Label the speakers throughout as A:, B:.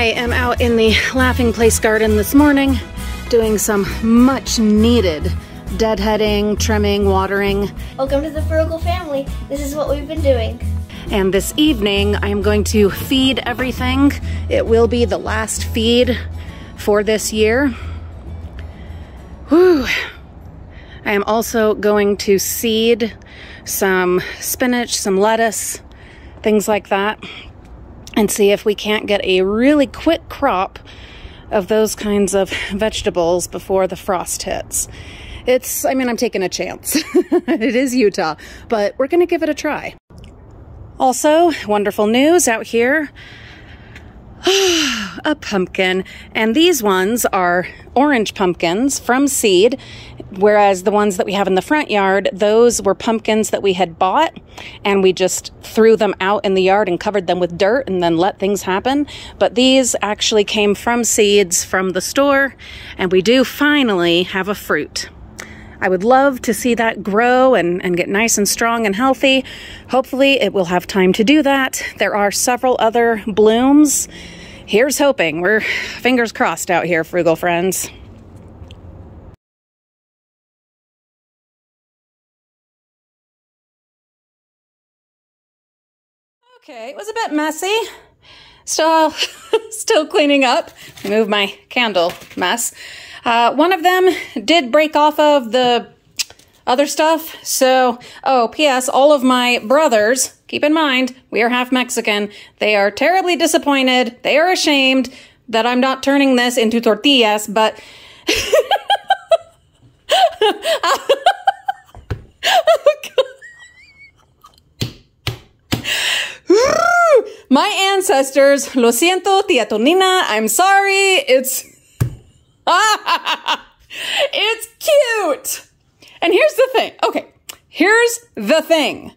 A: I am out in the Laughing Place garden this morning doing some much needed deadheading, trimming, watering.
B: Welcome to the Frugal Family. This is what we've been doing.
A: And this evening I am going to feed everything. It will be the last feed for this year. Whew. I am also going to seed some spinach, some lettuce, things like that, and see if we can't get a really quick crop of those kinds of vegetables before the frost hits. I'm taking a chance. It is Utah, but we're gonna give it a try. Also, wonderful news out here. A pumpkin, and these ones are orange pumpkins from seed, whereas the ones that we have in the front yard, those were pumpkins that we had bought and we just threw them out in the yard and covered them with dirt and then let things happen. But these actually came from seeds from the store, and we do finally have a fruit. I would love to see that grow and get nice and strong and healthy. Hopefully it will have time to do that. There are several other blooms. Here's hoping. We're fingers crossed out here, frugal friends. Okay, it was a bit messy. Still cleaning up. Move my candle mess. One of them did break off of the other stuff. So, P.S. all of my brothers, keep in mind, we are half Mexican. They are terribly disappointed. They are ashamed that I'm not turning this into tortillas, but my ancestors, lo siento, tía Tonina, I'm sorry. It's cute. And here's the thing. Okay, here's the thing.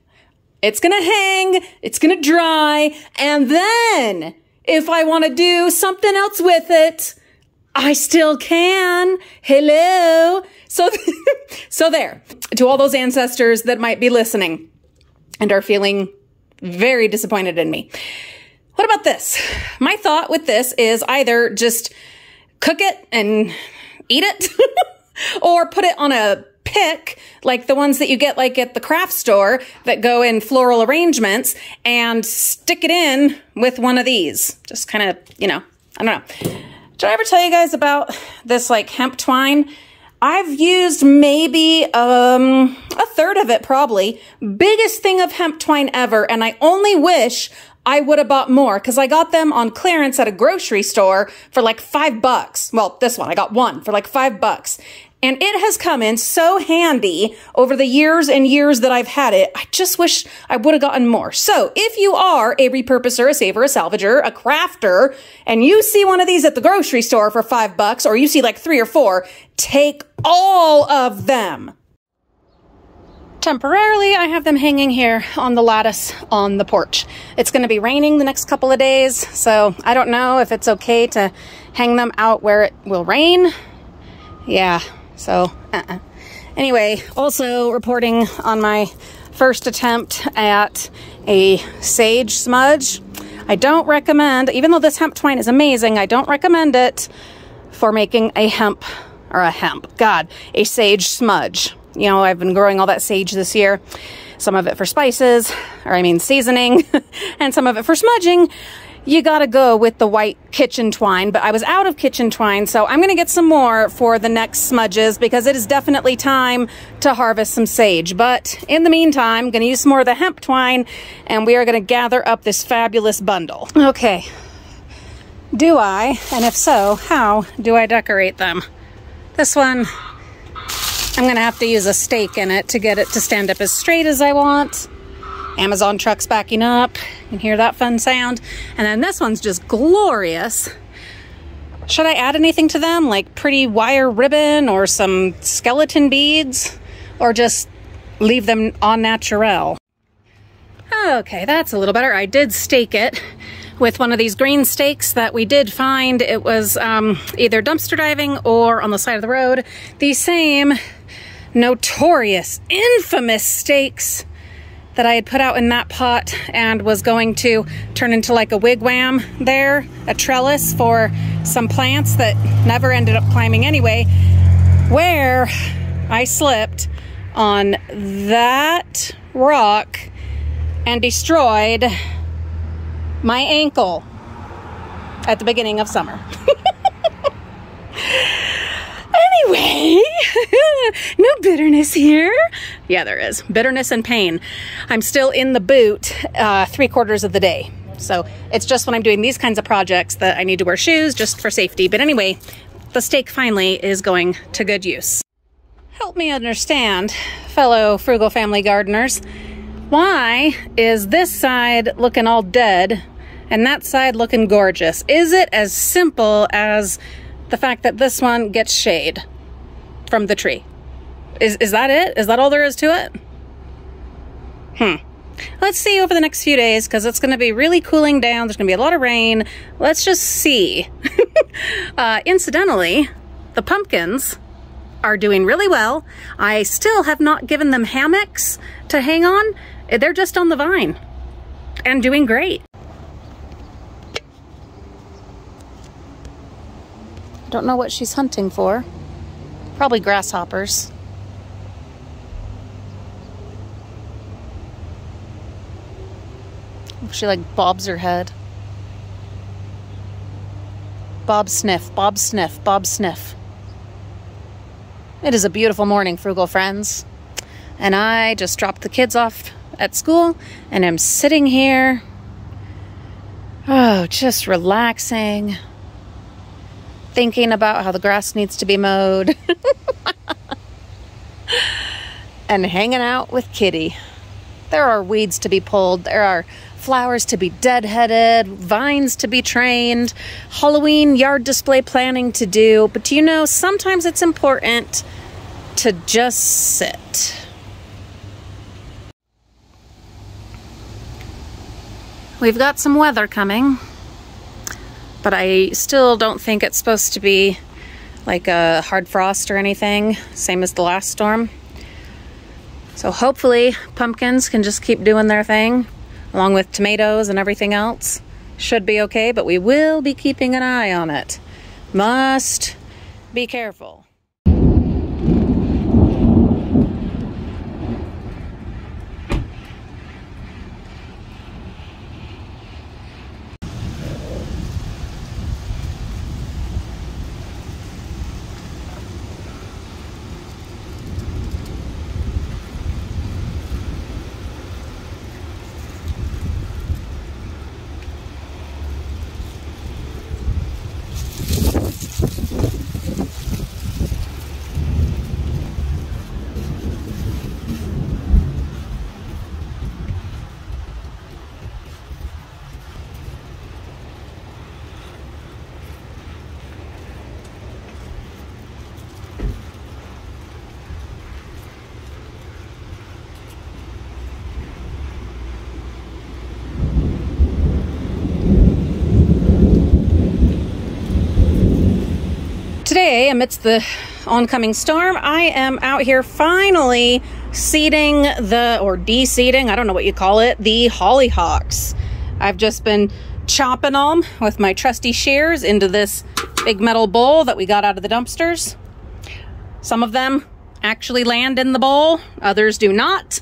A: It's gonna hang, it's gonna dry, and then if I want to do something else with it, I still can. Hello. So there. To all those ancestors that might be listening and are feeling very disappointed in me. What about this? My thought with this is either just cook it and eat it or put it on a pick, like the ones that you get like at the craft store that go in floral arrangements, and stick it in with one of these. Just kind of, I don't know. Did I ever tell you guys about this like hemp twine? I've used maybe a third of it probably. Biggest thing of hemp twine ever, and I only wish I would have bought more because I got them on clearance at a grocery store for like $5. Well, this one, I got one for like $5. And it has come in so handy over the years and years that I've had it. I just wish I would have gotten more. So if you are a repurposer, a saver, a salvager, a crafter, and you see one of these at the grocery store for $5, or you see like 3 or 4, take all of them. Temporarily, I have them hanging here on the lattice on the porch. It's going to be raining the next couple of days, so I don't know if it's okay to hang them out where it will rain. Yeah, so anyway, also reporting on my first attempt at a sage smudge. I don't recommend, even though this hemp twine is amazing, I don't recommend it for making a sage smudge. You know, I've been growing all that sage this year. Some of it for spices, seasoning, and some of it for smudging. You gotta go with the white kitchen twine, but I was out of kitchen twine, so I'm gonna get some more for the next smudges because it is definitely time to harvest some sage. But in the meantime, I'm gonna use some more of the hemp twine, and we are gonna gather up this fabulous bundle. Okay, do I, and if so, how do I decorate them? This one, I'm gonna have to use a stake in it to get it to stand up as straight as I want. Amazon truck's backing up. You can hear that fun sound. And then this one's just glorious. Should I add anything to them? Like pretty wire ribbon or some skeleton beads? Or just leave them au naturel? Okay, that's a little better. I did stake it with one of these green stakes that we did find. It was either dumpster diving or on the side of the road. These same notorious, infamous stakes that I had put out in that pot and was going to turn into like a wigwam there, a trellis for some plants that never ended up climbing anyway, where I slipped on that rock and destroyed my ankle at the beginning of summer. Anyway, no bitterness here. Yeah, there is. Bitterness and pain. I'm still in the boot 3/4 of the day. So it's just when I'm doing these kinds of projects that I need to wear shoes just for safety. But anyway, the stake finally is going to good use. Help me understand, fellow Frugal Family gardeners, why is this side looking all dead and that side looking gorgeous? Is it as simple as the fact that this one gets shade from the tree? Is that it? Is that all there is to it? Let's see over the next few days, because it's going to be really cooling down. There's going to be a lot of rain. Let's just see. Incidentally, the pumpkins are doing really well. I still have not given them hammocks to hang on. They're just on the vine and doing great. Don't know what she's hunting for. Probably grasshoppers. She like bobs her head. Bob sniff, bob sniff, bob sniff. It is a beautiful morning, Frugal friends. And I just dropped the kids off at school and I'm sitting here. Oh, just relaxing. Thinking about how the grass needs to be mowed. And hanging out with Kitty. There are weeds to be pulled. There are flowers to be deadheaded, vines to be trained, Halloween yard display planning to do. But do you know, sometimes it's important to just sit. We've got some weather coming, but I still don't think it's supposed to be like a hard frost or anything, same as the last storm. So hopefully pumpkins can just keep doing their thing, along with tomatoes and everything else. Should be okay, but we will be keeping an eye on it. Must be careful. Today, amidst the oncoming storm, I am out here finally seeding or de-seeding, I don't know what you call it, the hollyhocks. I've just been chopping them with my trusty shears into this big metal bowl that we got out of the dumpsters. Some of them actually land in the bowl, others do not.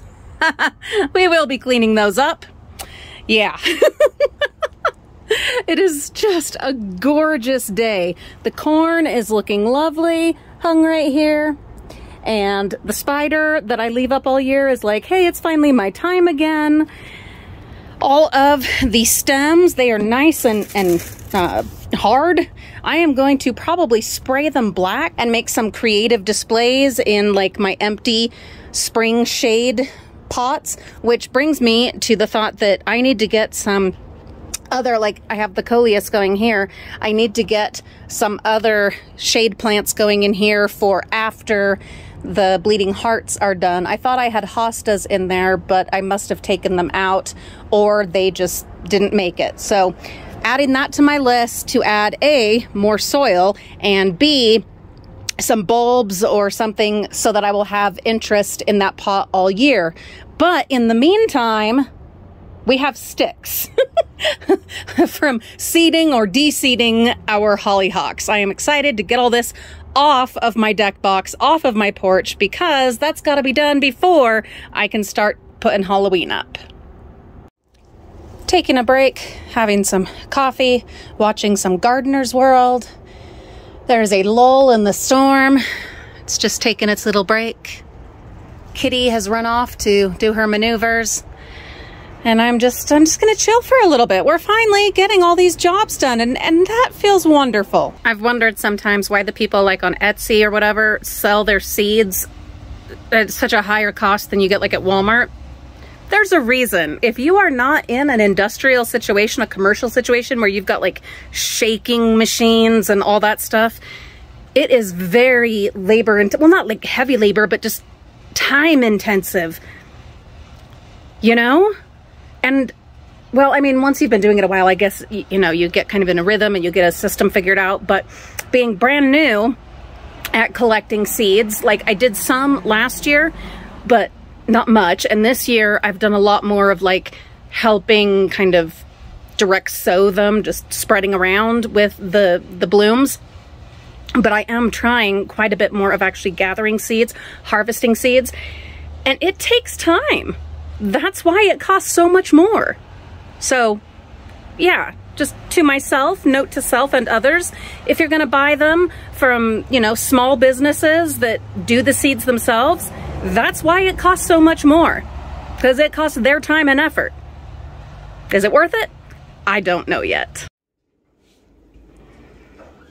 A: We will be cleaning those up. Yeah. It is just a gorgeous day. The corn is looking lovely, hung right here. And the spider that I leave up all year is like, hey, it's finally my time again. All of the stems, they are nice and hard. I am going to probably spray them black and make some creative displays in like my empty spring shade pots, which brings me to the thought that I need to get some other, like I have the coleus going here. I need to get some other shade plants going in here for after the bleeding hearts are done. I thought I had hostas in there, but I must have taken them out or they just didn't make it. So adding that to my list to add A, more soil, and B, some bulbs or something so that I will have interest in that pot all year. But in the meantime, we have sticks from seeding or de-seeding our hollyhocks. I am excited to get all this off of my deck box, off of my porch, because that's got to be done before I can start putting Halloween up. Taking a break, having some coffee, watching some Gardener's World. There's a lull in the storm. It's just taking its little break. Kitty has run off to do her maneuvers. And I'm just gonna chill for a little bit. We're finally getting all these jobs done, and that feels wonderful. I've wondered sometimes why the people like on Etsy or whatever sell their seeds at such a higher cost than you get like at Walmart. There's a reason. If you are not in an industrial situation, a commercial situation where you've got like shaking machines and all that stuff, it is very labor, well, not like heavy labor, but just time intensive, you know? And, well, I mean, once you've been doing it a while, I guess, you know, you get kind of in a rhythm and you get a system figured out. But being brand new at collecting seeds, like I did some last year, but not much. And this year I've done a lot more of like helping kind of direct sow them, just spreading around with the blooms. But I am trying quite a bit more of actually gathering seeds, harvesting seeds, and it takes time. That's why it costs so much more. So yeah, just to myself, note to self and others, if you're gonna buy them from, you know, small businesses that do the seeds themselves, that's why it costs so much more, because it costs their time and effort. Is it worth it? I don't know yet.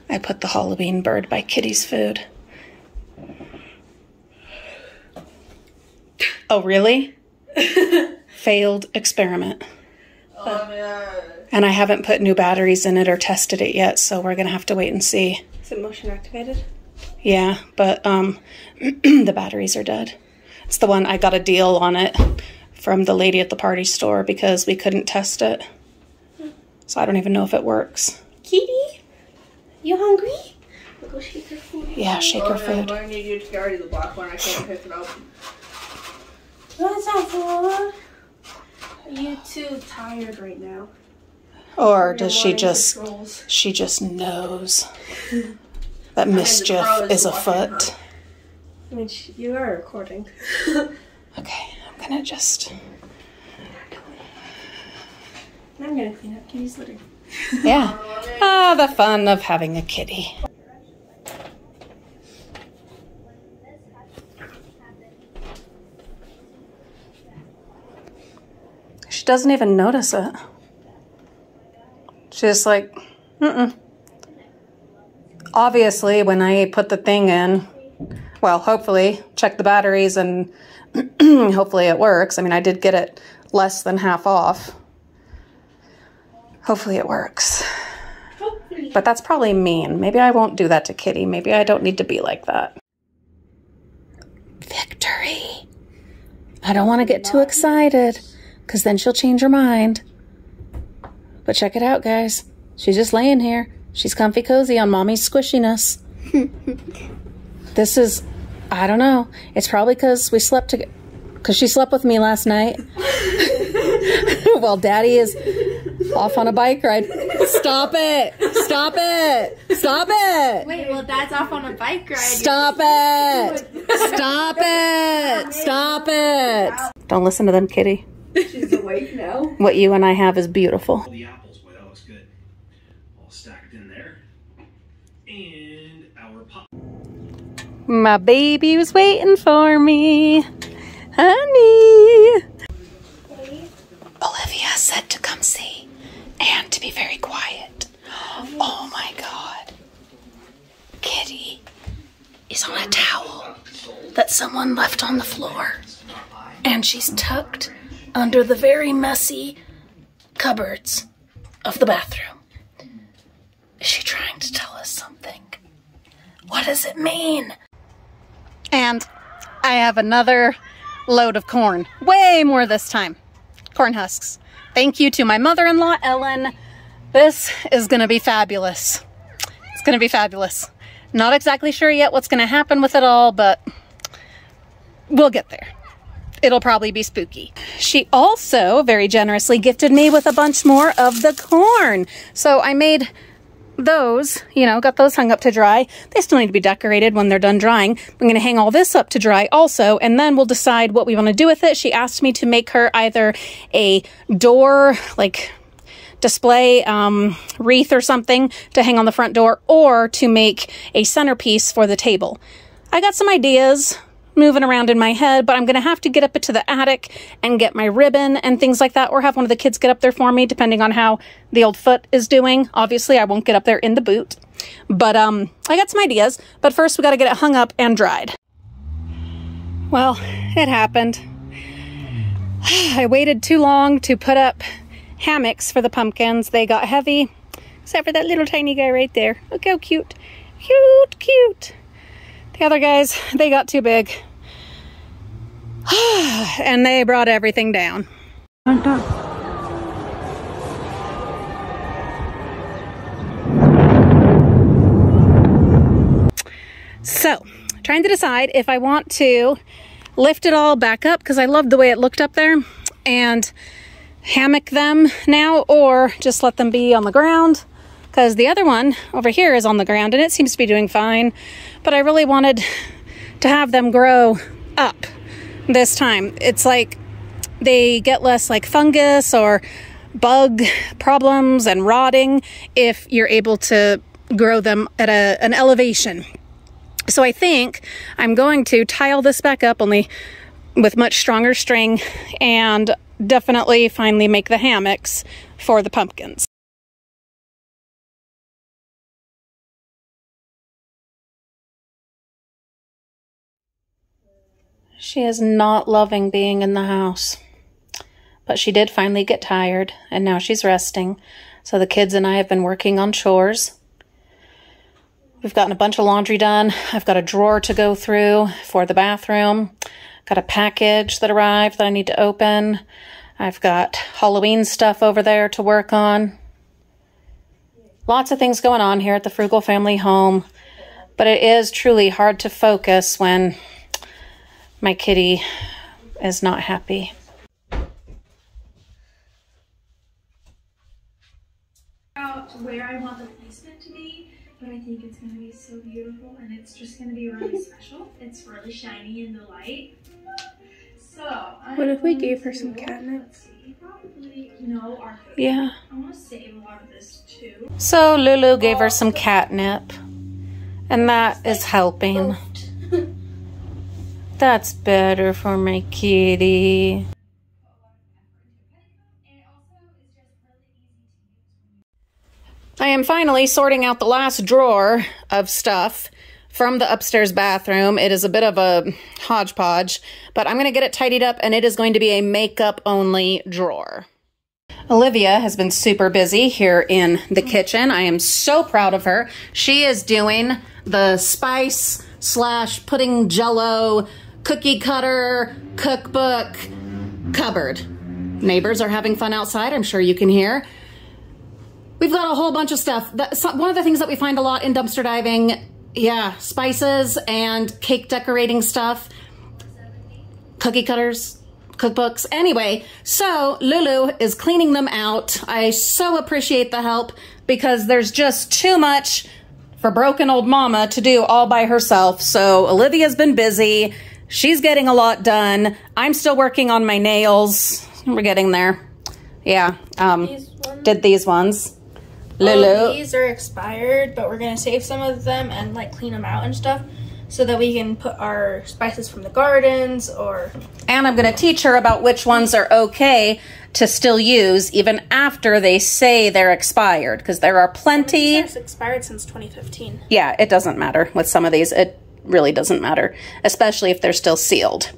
A: I put the Halloween bird by Kitty's food. Oh, really? Failed experiment.
C: Oh, man.
A: And I haven't put new batteries in it or tested it yet, so we're gonna have to wait and see.
C: Is it motion activated?
A: Yeah, but the batteries are dead. It's the one, I got a deal on it from the lady at the party store because we couldn't test it. So I don't even know if it works.
C: Kitty, you hungry? We'll go shake her food.
A: Yeah, shake her food.
C: I need you to carry the black one. I can't pick it up.
B: What's that for?
C: Are you too tired right now?
A: Or does she just knows that mischief is afoot?
C: I mean, you are recording.
A: Okay, I'm gonna just...
C: I'm gonna clean up Kitty's litter.
A: Yeah. Ah, the fun of having a kitty. She doesn't even notice it. She's just like, Obviously, when I put the thing in, well, hopefully, check the batteries and hopefully it works. I mean, I did get it less than half off. Hopefully it works.
B: Hopefully.
A: But that's probably mean. Maybe I won't do that to Kitty. Maybe I don't need to be like that. Victory. I don't want to get too excited, because then she'll change her mind. But check it out, guys. She's just laying here. She's comfy cozy on mommy's squishiness. This is, I don't know. It's probably because we slept together, because she slept with me last night. While Daddy is off on a bike ride. Stop it! Stop it! Stop it!
B: Wait, well, Dad's off on a bike ride.
A: Stop it! Stop it! Stop it! Don't listen to them, Kitty.
C: She's awake now.
A: What you and I have is beautiful.
D: The apples, boy, that looks good. All stacked in there. And our pop.
A: My baby was waiting for me. Honey. Olivia said to come see and to be very quiet. Oh my God. Kitty is on a towel that someone left on the floor. And she's tucked under the very messy cupboards of the bathroom. Is she trying to tell us something? What does it mean? And I have another load of corn. Way more this time. Corn husks. Thank you to my mother-in-law, Ellen. This is gonna be fabulous. It's gonna be fabulous. Not exactly sure yet what's gonna happen with it all, but we'll get there. it'll probably be spooky. She also very generously gifted me with a bunch more of the corn. So I made those, you know, got those hung up to dry. They still need to be decorated when they're done drying. I'm going to hang all this up to dry also, and then we'll decide what we want to do with it. She asked me to make her either a door, like display wreath or something to hang on the front door, or to make a centerpiece for the table. I got some ideas moving around in my head, but I'm going to have to get up into the attic and get my ribbon and things like that, or have one of the kids get up there for me, depending on how the old foot is doing. Obviously, I won't get up there in the boot, but I got some ideas, but first we got to get it hung up and dried. Well, it happened. I waited too long to put up hammocks for the pumpkins. They got heavy, except for that little tiny guy right there. Look how cute. Cute, cute. The other guys, they got too big. And they brought everything down. So, trying to decide if I want to lift it all back up, because I loved the way it looked up there, and hammock them now, or just let them be on the ground, because the other one over here is on the ground and it seems to be doing fine. But I really wanted to have them grow up this time. It's like they get less like fungus or bug problems and rotting if you're able to grow them at an elevation. So I think I'm going to tile this back up, only with much stronger string, and definitely finally make the hammocks for the pumpkins. She is not loving being in the house, but she did finally get tired, and now she's resting. So the kids and I have been working on chores. We've gotten a bunch of laundry done. I've got a drawer to go through for the bathroom. Got a package that arrived that I need to open. I've got Halloween stuff over there to work on. Lots of things going on here at the Frugal Family home, but it is truly hard to focus when my kitty is not happy.
B: Where I want the placement to be, but I think it's going to be so beautiful, and it's just going to be really special. It's really shiny in the light. So,
C: what if we gave her some catnip?
B: Probably, no, our food.
A: Yeah.
B: I want to save a lot of this too.
A: So Lulu gave her some catnip, and that is helping. That's better for my kitty. I am finally sorting out the last drawer of stuff from the upstairs bathroom. It is a bit of a hodgepodge, but I'm going to get it tidied up, and it is going to be a makeup only drawer. Olivia has been super busy here in the kitchen. I am so proud of her. She is doing the spice / putting jello, cookie cutter, cookbook, cupboard. Neighbors are having fun outside. I'm sure you can hear. We've got a whole bunch of stuff. One of the things that we find a lot in dumpster diving, yeah, spices and cake decorating stuff, cookie cutters, cookbooks. Anyway, so Lulu is cleaning them out. I so appreciate the help, because there's just too much for broken old mama to do all by herself. So Olivia's been busy. She's getting a lot done. I'm still working on my nails. We're getting there. Yeah, did these ones. Lulu.
C: These are expired, but we're going to save some of them and like clean them out and stuff so that we can put our spices from the gardens or...
A: And I'm going to teach her about which ones are okay to still use even after they say they're expired, because there are plenty.
C: It's expired since 2015.
A: Yeah, it doesn't matter with some of these. It really doesn't matter, especially if they're still sealed.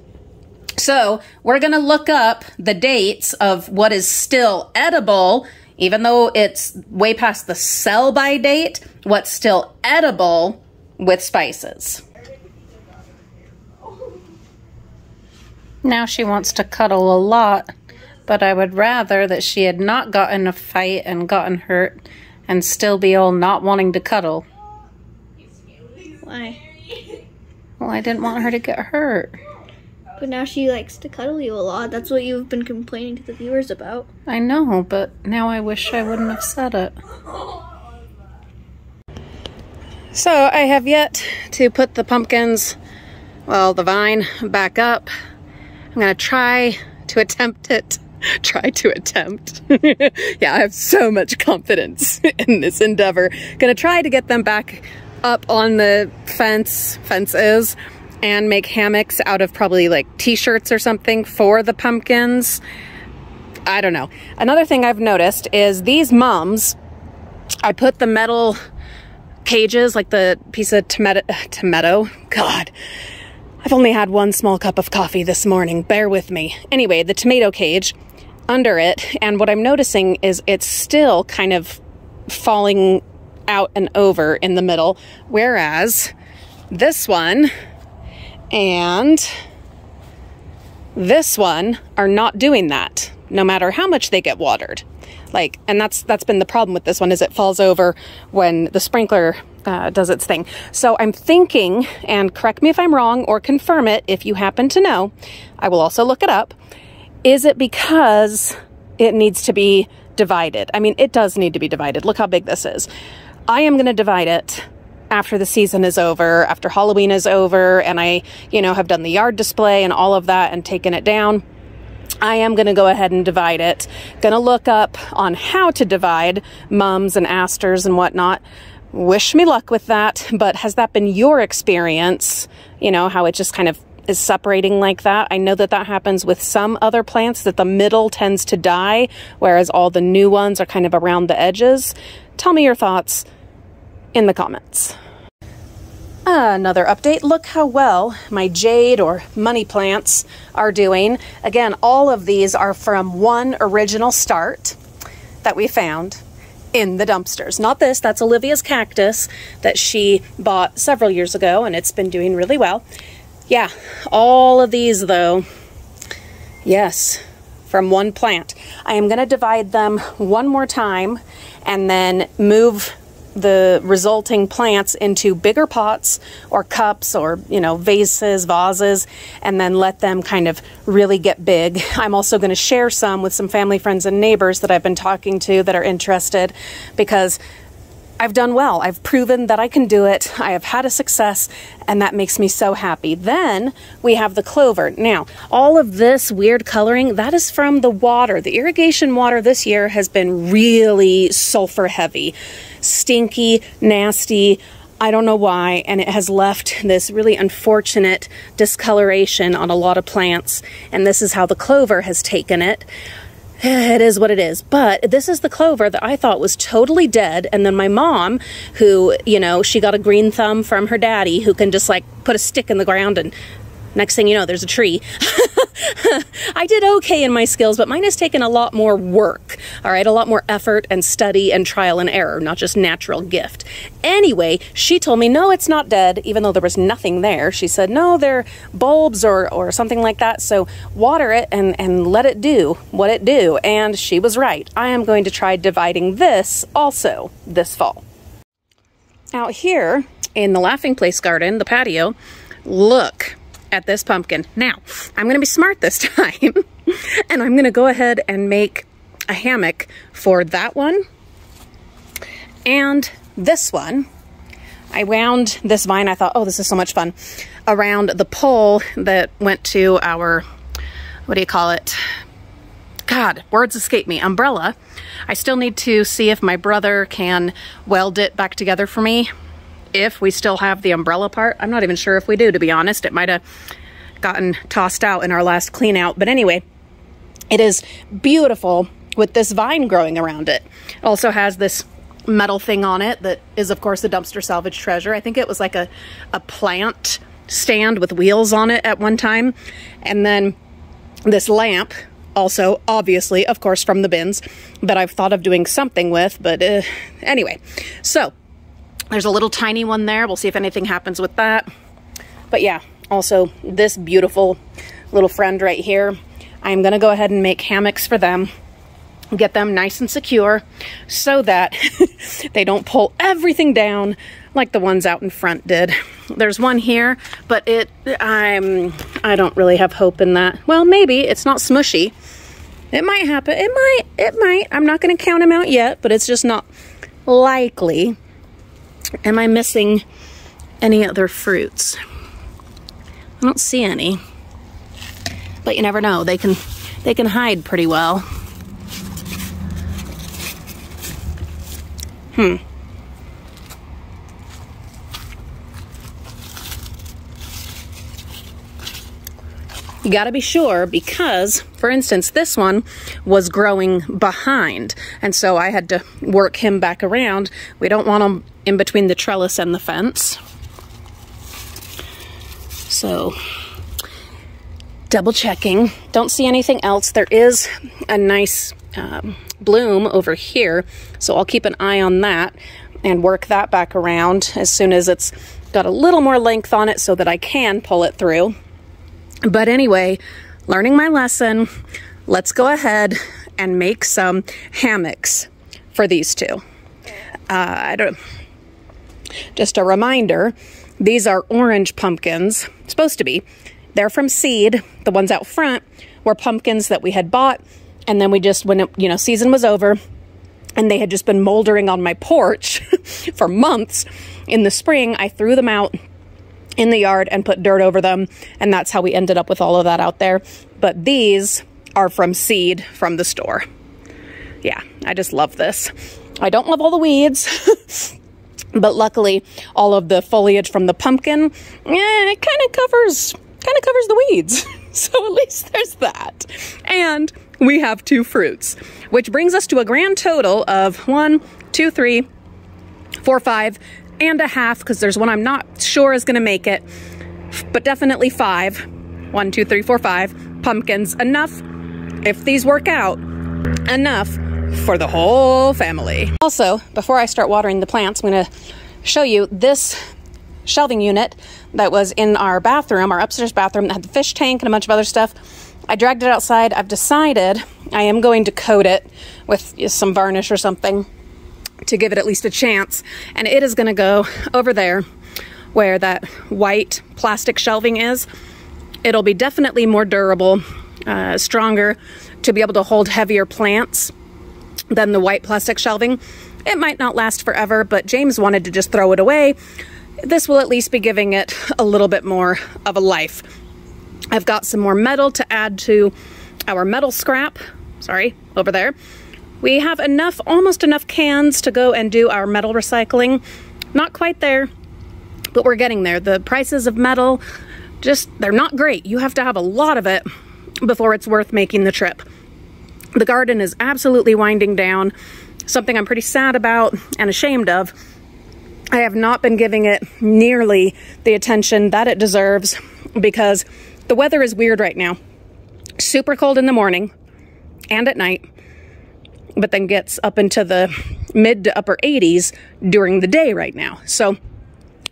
A: So we're going to look up the dates of what is still edible, even though it's way past the sell-by date, what's still edible with spices. Now she wants to cuddle a lot, but I would rather that she had not gotten a fight and gotten hurt and still be all not wanting to cuddle.
C: Why?
A: Well, I didn't want her to get hurt.
C: But now she likes to cuddle you a lot. That's what you've been complaining to the viewers about.
A: I know, but now I wish I wouldn't have said it. So I have yet to put the pumpkins, well, the vine back up. I'm gonna try to attempt it. Yeah, I have so much confidence in this endeavor. Gonna try to get them back up on the fences, and make hammocks out of probably like t-shirts or something for the pumpkins. I don't know. Another thing I've noticed is these mums, I put the metal cages, like the piece of tomato. God, I've only had one small cup of coffee this morning. Bear with me. Anyway, the tomato cage under it. And what I'm noticing is it's still kind of falling out and over in the middle. Whereas this one and this one are not doing that, no matter how much they get watered. Like, and that's been the problem with this one, is it falls over when the sprinkler does its thing. So I'm thinking, and correct me if I'm wrong or confirm it if you happen to know, I will also look it up. Is it because it needs to be divided? I mean, it does need to be divided. Look how big this is. I am going to divide it after the season is over, after Halloween is over, and I, have done the yard display and all of that and taken it down. I am going to go ahead and divide it. Going to look up on how to divide mums and asters and whatnot. Wish me luck with that. But has that been your experience? How it just kind of is separating like that. I know that that happens with some other plants, that the middle tends to die, whereas all the new ones are kind of around the edges. Tell me your thoughts in the comments. Another update. Look how well my jade or money plants are doing. Again, all of these are from one original start that we found in the dumpsters. Not this, that's Olivia's cactus that she bought several years ago, and it's been doing really well. Yeah, all of these though, yes, from one plant. I am going to divide them one more time and then move the resulting plants into bigger pots or cups or, vases, and then let them kind of really get big. I'm also going to share some with some family, friends, and neighbors that I've been talking to that are interested, because I've done well. I've proven that I can do it. I have had a success, and that makes me so happy. Then we have the clover. Now, all of this weird coloring, that is from the water. The irrigation water this year has been really sulfur heavy, stinky, nasty. I don't know why, and it has left this really unfortunate discoloration on a lot of plants, and this is how the clover has taken it. It is what it is. But this is the clover that I thought was totally dead. And then my mom, who, she got a green thumb from her daddy, who can just like put a stick in the ground and next thing you know, there's a tree. I did okay in my skills, but mine has taken a lot more work, all right? A lot more effort and study and trial and error, not just natural gift. Anyway, she told me, no, it's not dead, even though there was nothing there. She said, no, they're bulbs or something like that, so water it and let it do what it do. And she was right. I am going to try dividing this also this fall. Out here in the Laughing Place garden, the patio, look at this pumpkin. Now, I'm going to be smart this time, and I'm going to go ahead and make a hammock for that one and this one. I wound this vine, I thought, oh, this is so much fun, around the pole that went to our, what do you call it? God, words escape me. Umbrella. I still need to see if my brother can weld it back together for me. If we still have the umbrella part. I'm not even sure if we do, to be honest. It might have gotten tossed out in our last clean out. But anyway, it is beautiful with this vine growing around it. It also has this metal thing on it that is, of course, the dumpster salvage treasure. I think it was like a plant stand with wheels on it at one time. And then this lamp, also, obviously, of course, from the bins, that I've thought of doing something with. But anyway, so there's a little tiny one there. We'll see if anything happens with that. But yeah, also this beautiful little friend right here. I'm going to go ahead and make hammocks for them. get them nice and secure so that they don't pull everything down like the ones out in front did. There's one here, but I don't really have hope in that. Well, maybe it's not smushy. It might happen. It might. I'm not going to count them out yet, but it's just not likely. Am I missing any other fruits? I don't see any, but you never know. They can hide pretty well. You got to be sure because, for instance, this one was growing behind, and so I had to work him back around. We don't want him in between the trellis and the fence. So, double checking. Don't see anything else. There is a nice bloom over here, so I'll keep an eye on that and work that back around as soon as it's got a little more length on it so that I can pull it through. But anyway, learning my lesson, let's go ahead and make some hammocks for these two. Just a reminder, these are orange pumpkins, supposed to be. They're from seed. The ones out front were pumpkins that we had bought, and then we just, when it, season was over, and they had just been moldering on my porch for months. In the spring, I threw them out in the yard and put dirt over them, and that's how we ended up with all of that out there. But these are from seed from the store. Yeah, I just love this. I don't love all the weeds, but luckily all of the foliage from the pumpkin, it kind of covers the weeds. So at least there's that. And we have 2 fruits, which brings us to a grand total of 1, 2, 3, 4, 5, and a half, because there's one I'm not sure is going to make it, but definitely 5. 1, 2, 3, 4, 5 pumpkins. Enough, if these work out, enough for the whole family. Also, before I start watering the plants, I'm going to show you this shelving unit that was in our bathroom, our upstairs bathroom, that had the fish tank and a bunch of other stuff. I dragged it outside. I've decided I am going to coat it with some varnish or something to give it at least a chance, and it is going to go over there where that white plastic shelving is. It'll be definitely more durable, stronger, to be able to hold heavier plants than the white plastic shelving. It might not last forever, but James wanted to just throw it away. This will at least be giving it a little bit more of a life. I've got some more metal to add to our metal scrap. Sorry, over there. We have enough, almost enough cans to go and do our metal recycling. Not quite there, but we're getting there. The prices of metal, they're not great. You have to have a lot of it before it's worth making the trip. The garden is absolutely winding down, something I'm pretty sad about and ashamed of. I have not been giving it nearly the attention that it deserves because the weather is weird right now. Super cold in the morning and at night, but then gets up into the mid to upper 80s during the day right now. So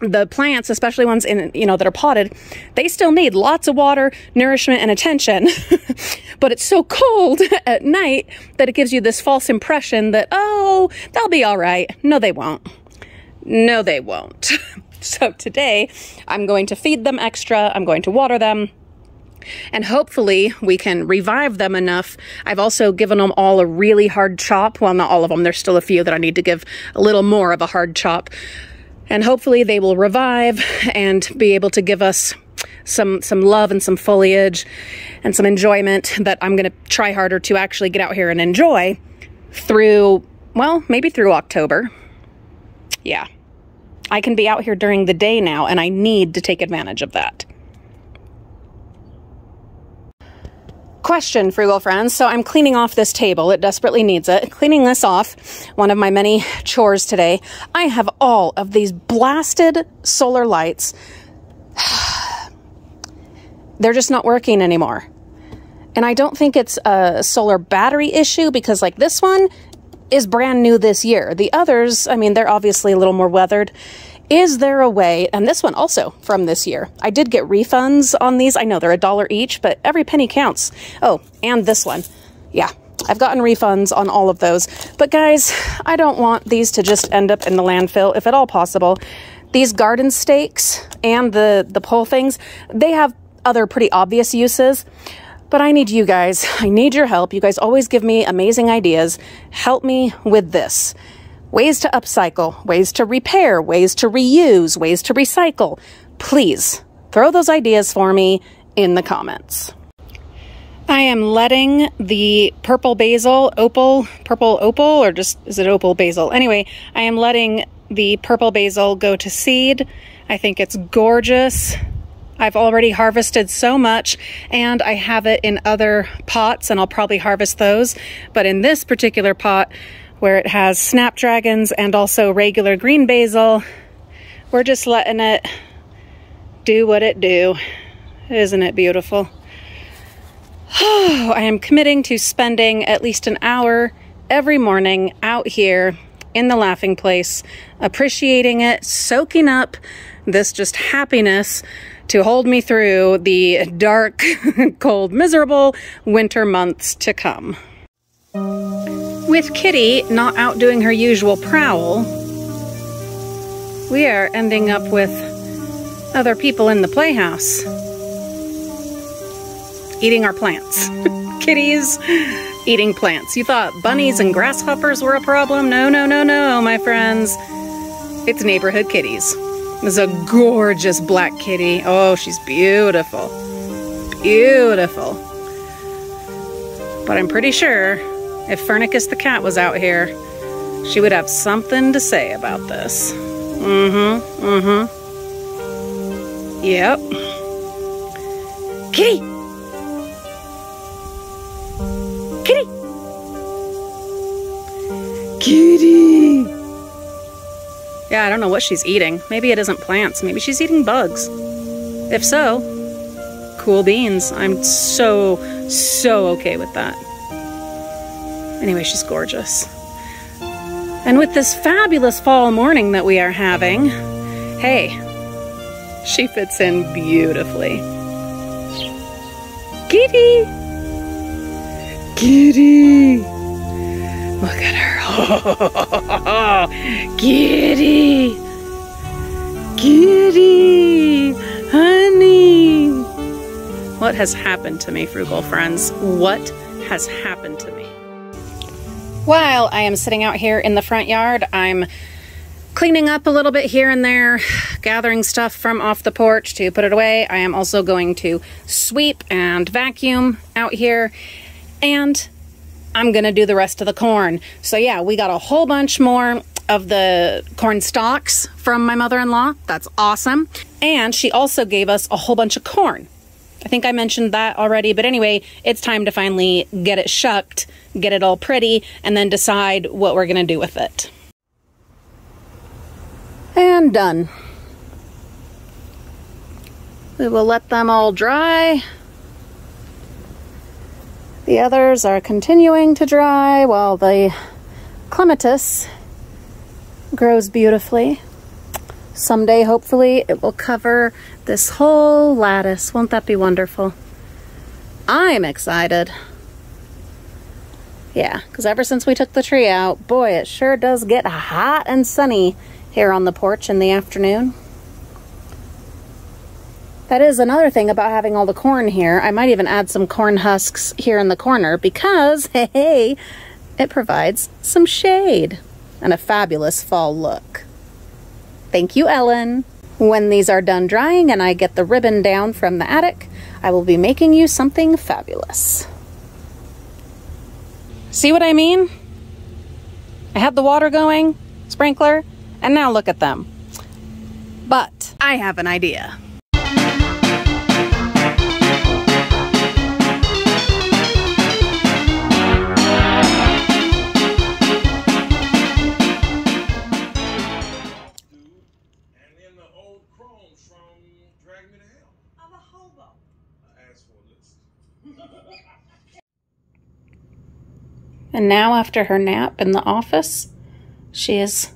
A: the plants, especially ones in, that are potted, they still need lots of water, nourishment, and attention. But it's so cold at night that it gives you this false impression that, oh, they'll be all right. No, they won't. No, they won't. So today I'm going to feed them extra. I'm going to water them. And hopefully we can revive them enough. I've also given them all a really hard chop. Well, not all of them. There's still a few that I need to give a little more of a hard chop. And hopefully they will revive and be able to give us some love and some foliage and some enjoyment that I'm going to try harder to actually get out here and enjoy through, well, maybe through October. Yeah. I can be out here during the day now, and I need to take advantage of that. Question, Frugal friends. So I'm cleaning off this table. It desperately needs it. Cleaning this off, one of my many chores today. I have all of these blasted solar lights. They're just not working anymore. And I don't think it's a solar battery issue because like this one is brand new this year. The others, I mean, they're obviously a little more weathered. Is there a way, and this one also from this year, I did get refunds on these. I know they're $1 each, but every penny counts. Oh, and this one. Yeah, I've gotten refunds on all of those. But guys, I don't want these to just end up in the landfill, if at all possible. These garden stakes and the pole things, they have other pretty obvious uses. But I need you guys. I need your help. You guys always give me amazing ideas. Help me with this. Ways to upcycle, ways to repair, ways to reuse, ways to recycle. Please throw those ideas for me in the comments. I am letting the purple basil, purple opal, or just, is it opal basil? Anyway, I am letting the purple basil go to seed. I think it's gorgeous. I've already harvested so much, and I have it in other pots, and I'll probably harvest those. But in this particular pot, where it has snapdragons and also regular green basil, we're just letting it do what it do. Isn't it beautiful? I am committing to spending at least an hour every morning out here in the laughing place, appreciating it, soaking up this just happiness to hold me through the dark, cold, miserable winter months to come. With Kitty not out doing her usual prowl, we are ending up with other people in the playhouse eating our plants. Kitties eating plants. You thought bunnies and grasshoppers were a problem? No, no, no, no, my friends. It's neighborhood kitties. This is a gorgeous black kitty. Oh, she's beautiful. Beautiful. But I'm pretty sure if Fernicus the cat was out here, she would have something to say about this. Yep. Kitty! Kitty! Kitty! Yeah, I don't know what she's eating. Maybe it isn't plants. Maybe she's eating bugs. If so, cool beans. I'm so okay with that. Anyway, she's gorgeous. And with this fabulous fall morning that we are having, hey, she fits in beautifully. Kitty! Kitty! Look at her. Kitty! Kitty! Honey! What has happened to me, Frugal friends? What has happened to me? While I am sitting out here in the front yard, I'm cleaning up a little bit here and there, gathering stuff from off the porch to put it away. I am also going to sweep and vacuum out here, and I'm gonna do the rest of the corn. So yeah, we got a whole bunch more of the corn stalks from my mother-in-law. That's awesome. And she also gave us a whole bunch of corn. I think I mentioned that already, but anyway, it's time to finally get it shucked, get it all pretty, and then decide what we're gonna do with it. And done. We will let them all dry. The others are continuing to dry while the clematis grows beautifully. Someday, hopefully, it will cover this whole lattice. Won't that be wonderful? I'm excited. Yeah, because ever since we took the tree out, boy, it sure does get hot and sunny here on the porch in the afternoon. That is another thing about having all the corn here. I might even add some corn husks here in the corner because, hey, it provides some shade and a fabulous fall look. Thank you, Ellen. When these are done drying and I get the ribbon down from the attic, I will be making you something fabulous. See what I mean? I had the water going, sprinkler, and now look at them. But I have an idea. And now, after her nap in the office, she is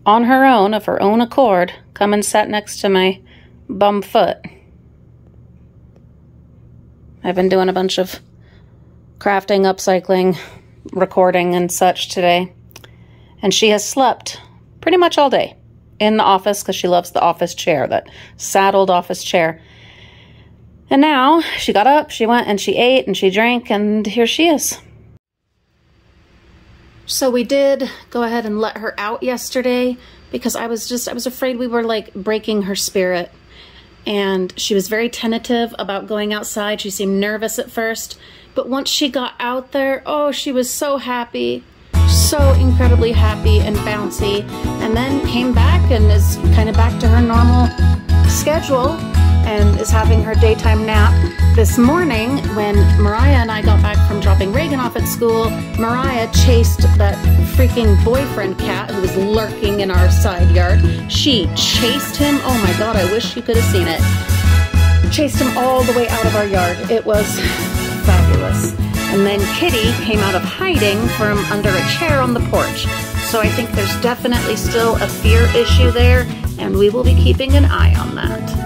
A: on her own, of her own accord, come and sat next to my bum foot. I've been doing a bunch of crafting, upcycling, recording, and such today. And she has slept pretty much all day in the office because she loves the office chair, that saddled office chair. And now she got up, she went and she ate and she drank, and here she is. So we did go ahead and let her out yesterday because I was afraid we were like breaking her spirit. And she was very tentative about going outside. She seemed nervous at first, but once she got out there, oh, she was so happy, so incredibly happy and bouncy, and then came back and is kind of back to her normal schedule and is having her daytime nap. This morning, when Mariah and I got back from dropping Reagan off at school, Mariah chased that freaking boyfriend cat who was lurking in our side yard. She chased him. Oh my God, I wish you could have seen it. Chased him all the way out of our yard. It was fabulous. And then Kitty came out of hiding from under a chair on the porch. So I think there's definitely still a fear issue there, and we will be keeping an eye on that.